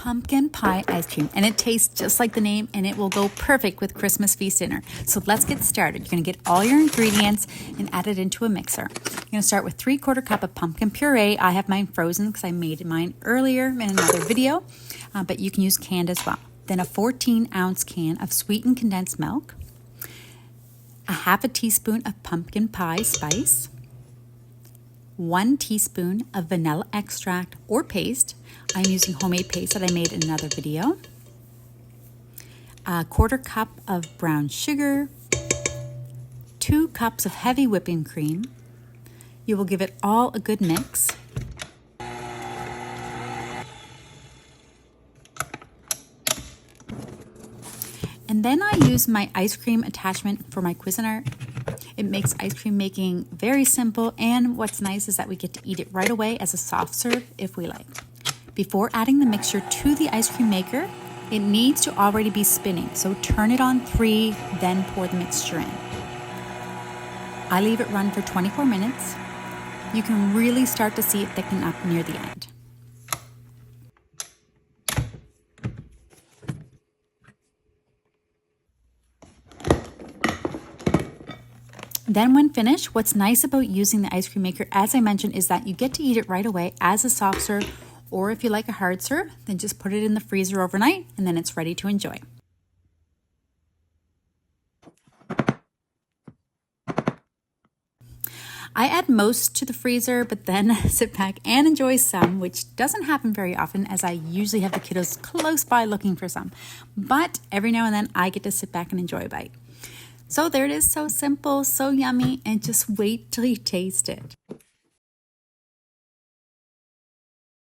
pumpkin pie ice cream, and it tastes just like the name, and it will go perfect with Christmas feast dinner. So let's get started. You're going to get all your ingredients and add it into a mixer. You're going to start with 3/4 cup of pumpkin puree. I have mine frozen because I made mine earlier in another video, but you can use canned as well. Then a 14-ounce can of sweetened condensed milk, a 1/2 teaspoon of pumpkin pie spice, 1 teaspoon of vanilla extract or paste. I'm using homemade paste that I made in another video. A 1/4 cup of brown sugar, 2 cups of heavy whipping cream. You will give it all a good mix. And then I use my ice cream attachment for my Cuisinart. It makes ice cream making very simple, and what's nice is that we get to eat it right away as a soft serve if we like. Before adding the mixture to the ice cream maker, it needs to already be spinning, so turn it on 3, then pour the mixture in. I leave it run for 24 minutes. You can really start to see it thicken up near the end. Then when finished, what's nice about using the ice cream maker, as I mentioned, is that you get to eat it right away as a soft serve, or if you like a hard serve, then just put it in the freezer overnight and then it's ready to enjoy. I add most to the freezer, but then sit back and enjoy some, which doesn't happen very often as I usually have the kiddos close by looking for some. But every now and then I get to sit back and enjoy a bite. So there it is, so simple, so yummy, and just wait till you taste it.